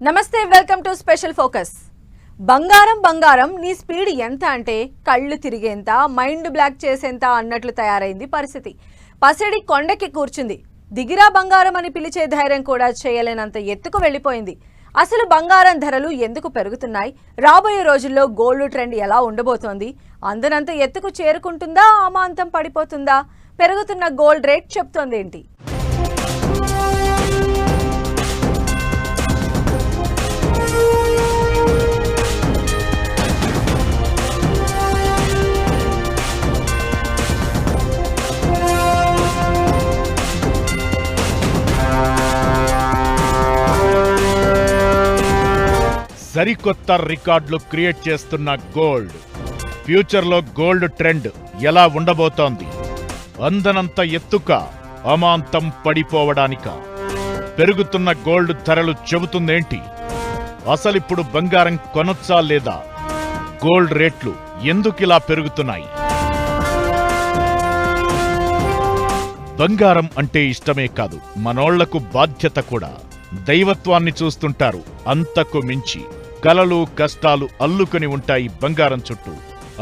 నమస్తే, welcome to special focus. బంగారం నీ స్పీడ్ ఎంత అంటే కళ్ళు తిరిగేంత, మైండ్ బ్లాక్ చేసేంత అన్నట్లు తయారైంది పరిస్థితి. పసిడి కొండకి కూర్చుంది. దిగిరా బంగారం అని పిలిచే ధైర్యం కూడా చేయలేనంత ఎత్తుకు వెళ్ళిపోయింది. అసలు బంగారం ధరలు ఎందుకు పెరుగుతున్నాయి? రాబోయే రోజుల్లో గోల్డ్ ట్రెండ్ ఎలా ఉండబోతోంది? అందనంత ఎత్తుకు చేరుకుంటుందా, అమాంతం పడిపోతుందా? పెరుగుతున్న గోల్డ్ రేట్ చెప్తోందేంటి? సరికొత్త రికార్డులు క్రియేట్ చేస్తున్న గోల్డ్. ఫ్యూచర్లో గోల్డ్ ట్రెండ్ ఎలా ఉండబోతోంది? అందనంత ఎత్తుక, అమాంతం పడిపోవడానిక? పెరుగుతున్న గోల్డ్ ధరలు చెబుతుందేంటి? అసలిప్పుడు బంగారం కొనొచ్చా లేదా? గోల్డ్ రేట్లు ఎందుకిలా పెరుగుతున్నాయి? బంగారం అంటే ఇష్టమే కాదు, మనోళ్లకు బాధ్యత కూడా. దైవత్వాన్ని చూస్తుంటారు. అంతకు మించి కలలు కష్టాలు అల్లుకొని ఉంటాయి బంగారం చుట్టూ.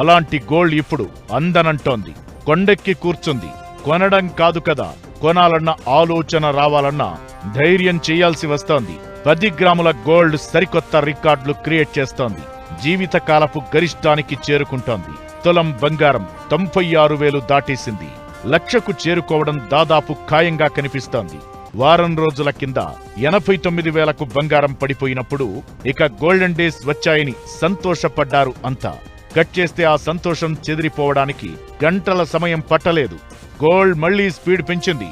అలాంటి గోల్డ్ ఇప్పుడు అందనంటోంది. కొండెక్కి కూర్చుంది. కొనడం కాదు కదా, కొనాలన్న ఆలోచన రావాలన్నా ధైర్యం చేయాల్సి వస్తోంది. 10 గ్రాముల గోల్డ్ సరికొత్త రికార్డులు క్రియేట్ చేస్తోంది. జీవితకాలపు గరిష్టానికి చేరుకుంటోంది. తులం బంగారం 96,000 దాటేసింది. లక్షకు చేరుకోవడం దాదాపు ఖాయంగా కనిపిస్తోంది. వారం రోజుల కింద 89,000కు బంగారం పడిపోయినప్పుడు ఇక గోల్డెన్ డేస్ వచ్చాయని సంతోషపడ్డారు అంతా. కట్ చేస్తే ఆ సంతోషం చెదిరిపోవడానికి గంటల సమయం పట్టలేదు. గోల్డ్ మళ్లీ స్పీడ్ పెంచింది.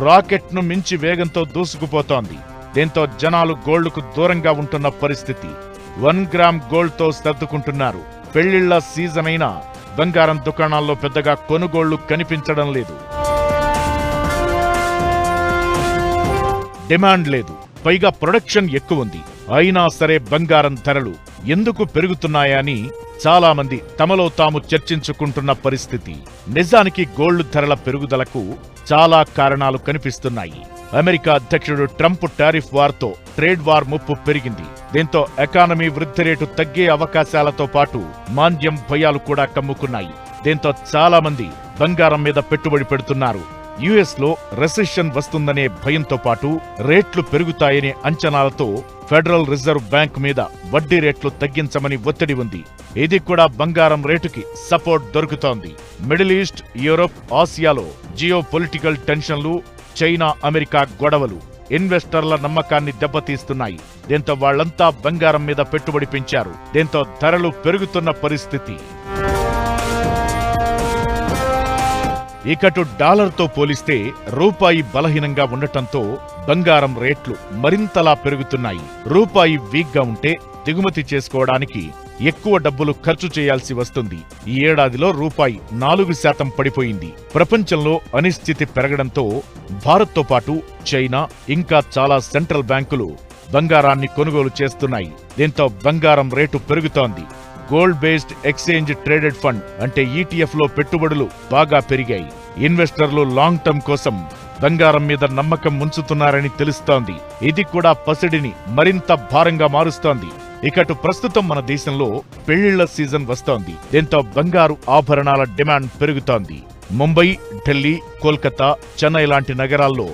రాకెట్ను మించి వేగంతో దూసుకుపోతోంది. దీంతో జనాలు గోల్డ్కు దూరంగా ఉంటున్న పరిస్థితి. 1 గ్రామ్ గోల్డ్తో సర్దుకుంటున్నారు. పెళ్లిళ్ల సీజన్ అయినా బంగారం దుకాణాల్లో పెద్దగా కొనుగోళ్లు కనిపించడం లేదు. డిమాండ్ లేదు, పైగా ప్రొడక్షన్ ఎక్కువుంది. అయినా సరే బంగారం ధరలు ఎందుకు పెరుగుతున్నాయని చాలా మంది తమలో తాము చర్చించుకుంటున్న పరిస్థితి. నిజానికి గోల్డ్ ధరల పెరుగుదలకు చాలా కారణాలు కనిపిస్తున్నాయి. అమెరికా అధ్యక్షుడు ట్రంప్ టారిఫ్ వార్తో ట్రేడ్ వార్ ముప్పు పెరిగింది. దీంతో ఎకానమీ వృద్ధి రేటు తగ్గే అవకాశాలతో పాటు మాంద్యం భయాలు కూడా కమ్ముకున్నాయి. దీంతో చాలా మంది బంగారం మీద పెట్టుబడి పెడుతున్నారు. యుఎస్ లో రెసెషన్ వస్తుందనే భయంతో పాటు రేట్లు పెరుగుతాయనే అంచనాలతో ఫెడరల్ రిజర్వ్ బ్యాంక్ మీద వడ్డీ రేట్లు తగ్గించమని ఒత్తిడి ఉంది. ఇది కూడా బంగారం రేటుకి సపోర్ట్ దొరుకుతోంది. మిడిల్ ఈస్ట్, యూరోప్, ఆసియాలో జియో పొలిటికల్ టెన్షన్లు, చైనా అమెరికా గొడవలు ఇన్వెస్టర్ల నమ్మకాన్ని దెబ్బతీస్తున్నాయి. దీంతో వాళ్లంతా బంగారం మీద పెట్టుబడి పెంచారు. దీంతో ధరలు పెరుగుతున్న పరిస్థితి. ఇకటు డాలర్తో పోలిస్తే రూపాయి బలహీనంగా ఉండటంతో బంగారం రేట్లు మరింతలా పెరుగుతున్నాయి. రూపాయి వీక్గా ఉంటే దిగుమతి చేసుకోవడానికి ఎక్కువ డబ్బులు ఖర్చు చేయాల్సి వస్తుంది. ఈ ఏడాదిలో రూపాయి 4% పడిపోయింది. ప్రపంచంలో అనిశ్చితి పెరగడంతో భారత్తో పాటు చైనా, ఇంకా చాలా సెంట్రల్ బ్యాంకులు బంగారాన్ని కొనుగోలు చేస్తున్నాయి. దీంతో బంగారం రేటు పెరుగుతోంది. Gold based exchange traded fund అంటే ఈటీఎఫ్ లో పెట్టుబడులు బాగా పెరిగాయి. ఇన్వెస్టర్లు లాంగ్ టర్మ్ కోసం బంగారం మీద నమ్మకం ఉంచుతున్నారని తెలుస్తోంది. ఇది కూడా పసిడిని మరింత భారంగా మారుస్తోంది. ఇకటు ప్రస్తుతం మన దేశంలో పెళ్లిళ్ల సీజన్ వస్తోంది. దీంతో బంగారు ఆభరణాల డిమాండ్ పెరుగుతోంది. ముంబై, ఢిల్లీ, కోల్కతా, చెన్నై లాంటి నగరాల్లో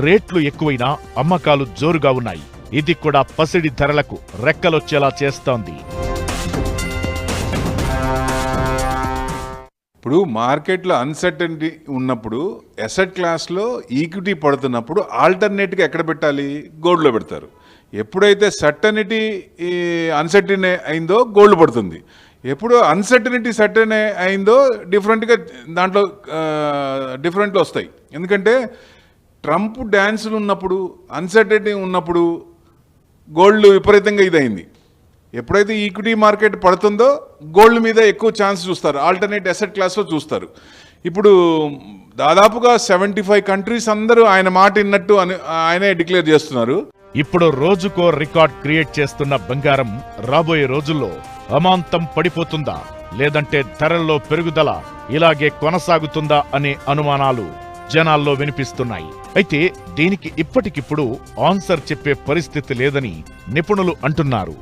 రేట్లు ఎక్కువైనా అమ్మకాలు జోరుగా ఉన్నాయి. ఇది కూడా పసిడి ధరలకు రెక్కలొచ్చేలా చేస్తోంది. ఇప్పుడు మార్కెట్లో అన్సర్టనిటీ ఉన్నప్పుడు, అసెట్ క్లాస్లో ఈక్విటీ పడుతున్నప్పుడు ఆల్టర్నేట్గా ఎక్కడ పెట్టాలి? గోల్డ్లో పెడతారు. ఎప్పుడైతే సర్టనిటీ అన్సర్టనీ అయిందో గోల్డ్ పడుతుంది. ఎప్పుడు అన్సర్టనిటీ సర్టన్ అయిందో డిఫరెంట్గా దాంట్లో డిఫరెంట్లు వస్తాయి. ఎందుకంటే ట్రంప్ డ్యాన్సులు ఉన్నప్పుడు, అన్సర్టనిటీ ఉన్నప్పుడు గోల్డ్ విపరీతంగా ఇదైంది. ఎప్పుడైతే ఈక్విటీ మార్కెట్ పడుతుందో గోల్డ్ మీద ఎక్కువ ఛాన్స్ చూస్తారు, ఆల్టర్నేట్ అసెట్ క్లాస్లో చూస్తారు. ఇప్పుడు దాదాపుగా 75 కంట్రీస్ అందరూ ఆయన మాట విన్నట్టు ఆయనే డిక్లేర్ చేస్తున్నారు. ఇప్పుడు రోజుకో రికార్డ్ క్రియేట్ చేస్తున్న బంగారం రాబోయే రోజుల్లో అమాంతం పడిపోతుందా, లేదంటే ధరల్లో పెరుగుదల ఇలాగే కొనసాగుతుందా అనే అనుమానాలు జనాల్లో వినిపిస్తున్నాయి. అయితే దీనికి ఇప్పటికిప్పుడు ఆన్సర్ చెప్పే పరిస్థితి లేదని నిపుణులు అంటున్నారు.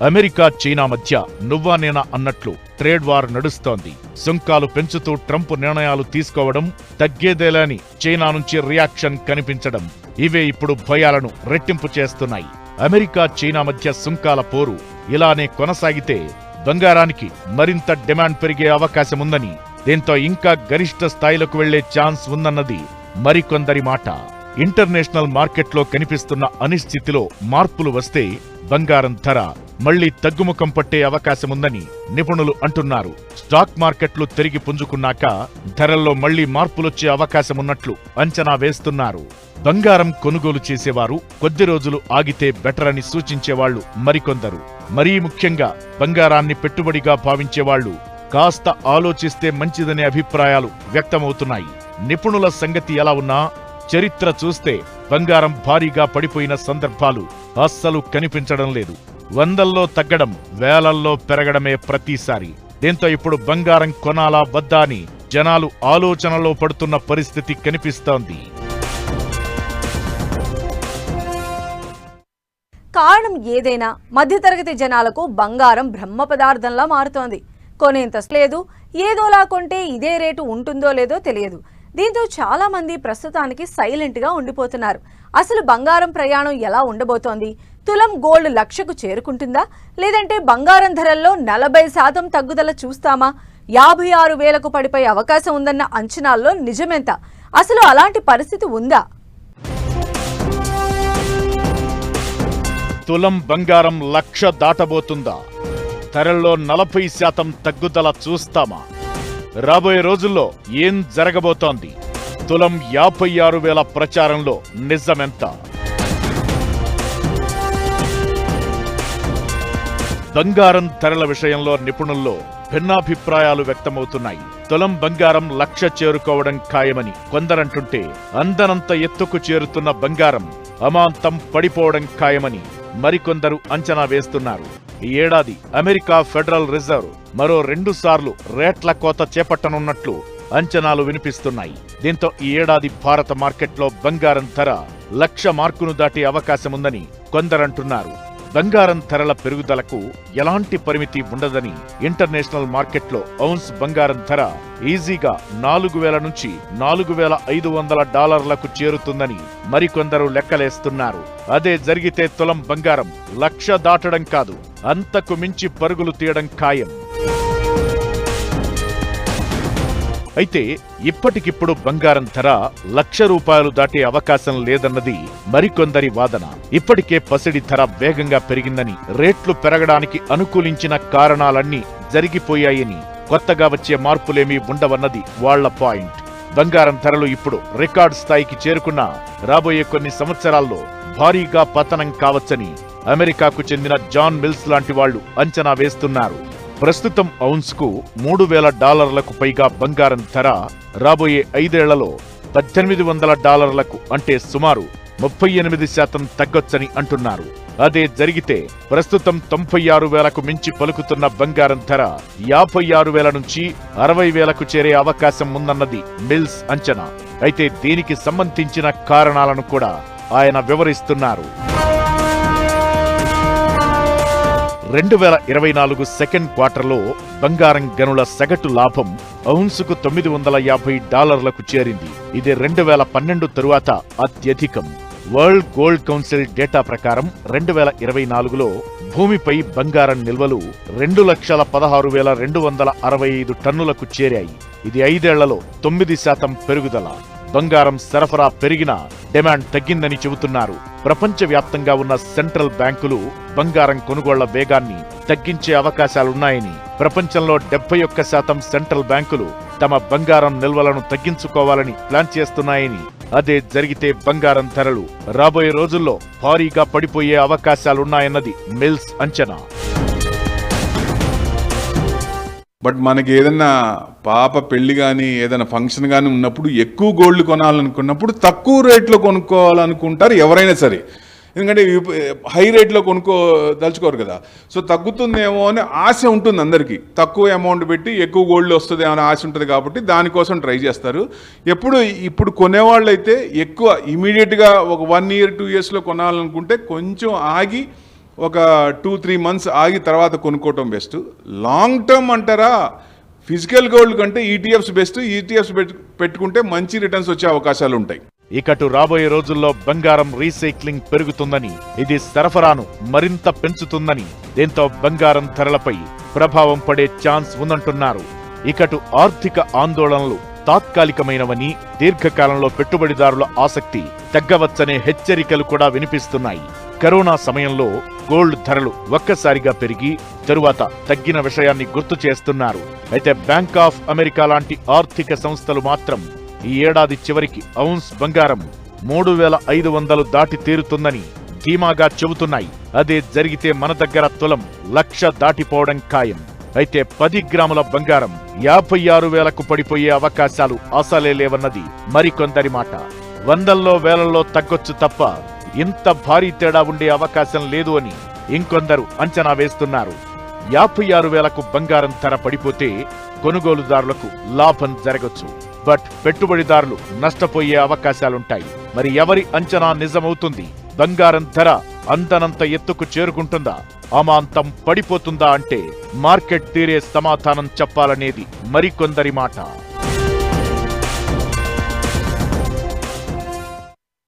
అమెరికా చైనా మధ్య నువ్వా నేనా అన్నట్లు ట్రేడ్ వార్ నడుస్తోంది. సుంకాలు పెంచుతూ ట్రంప్ నిర్ణయాలు తీసుకోవడం, తగ్గేదేలేని చైనా నుంచి రియాక్షన్ కనిపించడం ఇవే ఇప్పుడు భయాలను రెట్టింపు చేస్తున్నాయి. అమెరికా చైనా మధ్య సుంకాల పోరు ఇలానే కొనసాగితే బంగారానికి మరింత డిమాండ్ పెరిగే అవకాశముందని, దీంతో ఇంకా గరిష్ట స్థాయిలకు వెళ్లే ఛాన్స్ ఉందన్నది మరికొందరి మాట. ఇంటర్నేషనల్ మార్కెట్లో కనిపిస్తున్న అనిశ్చితిలో మార్పులు వస్తే బంగారం ధర మళ్లీ తగ్గుముఖం పట్టే అవకాశముందని నిపుణులు అంటున్నారు. స్టాక్ మార్కెట్లు తిరిగి పుంజుకున్నాక ధరల్లో మళ్లీ మార్పులొచ్చే అవకాశమున్నట్లు అంచనా వేస్తున్నారు. బంగారం కొనుగోలు చేసేవారు కొద్ది రోజులు ఆగితే బెటర్ అని సూచించేవాళ్లు మరికొందరు. మరీ ముఖ్యంగా బంగారాన్ని పెట్టుబడిగా భావించేవాళ్లు కాస్త ఆలోచిస్తే మంచిదనే అభిప్రాయాలు వ్యక్తమవుతున్నాయి. నిపుణుల సంగతి ఎలా ఉన్నా చరిత్ర చూస్తే బంగారం భారీగా పడిపోయిన సందర్భాలు అస్సలు కనిపించడం లేదు. వందల్లో తగ్గడం, వేలల్లో పెరగడమే ప్రతిసారి. దీంతో ఇప్పుడు బంగారం కొనాలా వద్దా అని జనాలు ఆలోచనలో పడుతున్న పరిస్థితి కనిపిస్తోంది. కారణం ఏదైనా మధ్యతరగతి జనాలకు బంగారం బ్రహ్మ పదార్థంలా మారుతోంది. కొనేంత లేదు, ఏదోలా కొంటే ఇదే రేటు ఉంటుందో లేదో తెలియదు. దీంతో చాలా మంది ప్రస్తుతానికి సైలెంట్గా ఉండిపోతున్నారు. అసలు బంగారం ప్రయాణం ఎలా ఉండబోతోంది? తులం గోల్డ్ 1,00,000కు చేరుకుంటుందా, లేదంటే బంగారం ధరల్లో 40% తగ్గుదల చూస్తామా? 56,000కు పడిపోయే అవకాశం ఉందన్న అంచనాల్లో నిజమెంత? అసలు అలాంటి పరిస్థితి ఉందా? తులం బంగారం 1,00,000 దాటబోతుందా? ధరల్లో 40% తగ్గుదల చూస్తామా? రాబోయే రోజుల్లో ఏం జరగబోతోంది? తులం 56,000 ప్రచారంలో నిజమెంత? బంగారం ధరల విషయంలో నిపుణుల్లో భిన్నాభిప్రాయాలు వ్యక్తమవుతున్నాయి. తులం బంగారం 1,00,000 చేరుకోవడం ఖాయమని కొందరంటుంటే, అందనంత ఎత్తుకు చేరుతున్న బంగారం అమాంతం పడిపోవడం ఖాయమని మరికొందరు అంచనా వేస్తున్నారు. ఈ ఏడాది అమెరికా ఫెడరల్ రిజర్వ్ మరో 2 సార్లు రేట్ల కోత చేపట్టనున్నట్లు అంచనాలు వినిపిస్తున్నాయి. దీంతో ఈ ఏడాది భారత మార్కెట్లో బంగారం ధర 1,00,000 మార్కును దాటే అవకాశముందని కొందరంటున్నారు. బంగారం ధరల పెరుగుదలకు ఎలాంటి పరిమితి ఉండదని, ఇంటర్నేషనల్ మార్కెట్లో ఔన్స్ బంగారం ధర ఈజీగా 4,000 నుంచి $4,500లకు చేరుతుందని మరికొందరు లెక్కలేస్తున్నారు. అదే జరిగితే తులం బంగారం 1,00,000 దాటడం కాదు, అంతకు మించి పరుగులు తీయడం ఖాయం. అయితే ఇప్పటికిప్పుడు బంగారం ధర ₹1,00,000 దాటే అవకాశం లేదన్నది మరికొందరి వాదన. ఇప్పటికే పసిడి ధర వేగంగా పెరిగిందని, రేట్లు పెరగడానికి అనుకూలించిన కారణాలన్నీ జరిగిపోయాయని, కొత్తగా వచ్చే మార్పులేమీ ఉండవన్నది వాళ్ల పాయింట్. బంగారం ధరలు ఇప్పుడు రికార్డ్ స్థాయికి చేరుకున్నా రాబోయే కొన్ని సంవత్సరాల్లో భారీగా పతనం కావచ్చని అమెరికాకు చెందిన జాన్ మిల్స్ లాంటి వాళ్లు అంచనా వేస్తున్నారు. ప్రస్తుతం ఔన్స్కు $3,000లకు పైగా బంగారం ధర రాబోయే 5 ఏళ్లలో $1,800 అంటే సుమారు 38% తగ్గొచ్చని అంటున్నారు. అదే జరిగితే ప్రస్తుతం 96,000కు మించి పలుకుతున్న బంగారం ధర 56,000 నుంచి 60,000కు చేరే అవకాశం ఉందన్నది మిల్స్ అంచనా. అయితే దీనికి సంబంధించిన కారణాలను కూడా ఆయన వివరిస్తున్నారు. 2024 సెకండ్ క్వార్టర్లో బంగారం గనుల సగటు లాభం ఔన్సుకు $950లకు చేరింది. ఇది 2012 తరువాత అత్యధికం. వరల్డ్ గోల్డ్ కౌన్సిల్ డేటా ప్రకారం 2024లో భూమిపై బంగారం నిల్వలు 2,16,265 టన్నులకు చేరాయి. ఇది 5 ఏళ్లలో 9% పెరుగుదల. బంగారం సరఫరా పెరిగినా డిమాండ్ తగ్గిందని చెబుతున్నారు. ప్రపంచవ్యాప్తంగా ఉన్న సెంట్రల్ బ్యాంకులు బంగారం కొనుగోళ్ల వేగాన్ని తగ్గించే అవకాశాలున్నాయని, ప్రపంచంలో 71% సెంట్రల్ బ్యాంకులు తమ బంగారం నిల్వలను తగ్గించుకోవాలని ప్లాన్ చేస్తున్నాయని, అదే జరిగితే బంగారం ధరలు రాబోయే రోజుల్లో భారీగా పడిపోయే అవకాశాలున్నాయన్నది మిల్స్ అంచనా. బట్ మనకి ఏదైనా పాప పెళ్లి కానీ ఏదైనా ఫంక్షన్ కానీ ఉన్నప్పుడు ఎక్కువ గోల్డ్ కొనాలనుకున్నప్పుడు తక్కువ రేట్లో కొనుక్కోవాలనుకుంటారు ఎవరైనా సరే. ఎందుకంటే హై రేట్లో దలుచుకోరు కదా. సో తగ్గుతుందేమో అని ఆశ ఉంటుంది అందరికీ, తక్కువ అమౌంట్ పెట్టి ఎక్కువ గోల్డ్ వస్తుంది అనే ఆశ ఉంటుంది కాబట్టి దానికోసం ట్రై చేస్తారు. ఇప్పుడు కొనేవాళ్ళు అయితే ఎక్కువ ఇమీడియట్గా ఒక 1 year 2 yearsలో కొనాలనుకుంటే కొంచెం ఆగి ఒక 2-3 months ఆగి తర్వాత కొనుక్కోవటం బెస్ట్. లాంగ్ టర్మ్ అంటారా, ఫిజికల్ గోల్డ్ కంటే ఈటీఎఫ్స్ బెస్ట్. ఈటీఎఫ్స్ పెట్టుకుంటే మంచి రిటర్న్స్ వచ్చే అవకాశాలు ఉంటాయి. ఇకటు రాబోయే రోజుల్లో బంగారం రీసైక్లింగ్ పెరుగుతుందని, ఇది సరఫరాను మరింత పెంచుతుందని, దీంతో బంగారం ధరలపై ప్రభావం పడే ఛాన్స్ ఉందంటున్నారు. ఇకటు ఆర్థిక ఆందోళనలు తాత్కాలికమైనవని, దీర్ఘకాలంలో పెట్టుబడిదారుల ఆసక్తి తగ్గవచ్చనే హెచ్చరికలు కూడా వినిపిస్తున్నాయి. కరోనా సమయంలో గోల్డ్ ధరలు ఒక్కసారిగా పెరిగి తరువాత తగ్గిన విషయాన్ని గుర్తు చేస్తున్నారు. అయితే బ్యాంక్ ఆఫ్ అమెరికా లాంటి ఆర్థిక సంస్థలు మాత్రం ఈ ఏడాది చివరికి ఔన్స్ బంగారం 3,500 దాటి తీరుతుందని ధీమాగా చెబుతున్నాయి. అదే జరిగితే మన దగ్గర తులం 1,00,000 దాటిపోవడం ఖాయం. అయితే 10 గ్రాముల బంగారం 56,000కు పడిపోయే అవకాశాలు అసలే లేవన్నది మరికొందరి మాట. 100ల్లో 1000ల్లో తగ్గొచ్చు తప్ప ఇంత భారీ తేడా ఉండే అవకాశం లేదు అని ఇంకొందరు అంచనా వేస్తున్నారు. 56,000కు బంగారం ధర పడిపోతే కొనుగోలుదారులకు లాభం జరగొచ్చు, బట్ పెట్టుబడిదారులు నష్టపోయే అవకాశాలుంటాయి. మరి ఎవరి అంచనా నిజమవుతుంది? బంగారం ధర అందనంత ఎత్తుకు చేరుకుంటుందా, అమాంతం పడిపోతుందా అంటే మార్కెట్ తీరే సమాధానం చెప్పాలనేది మరికొందరి మాట.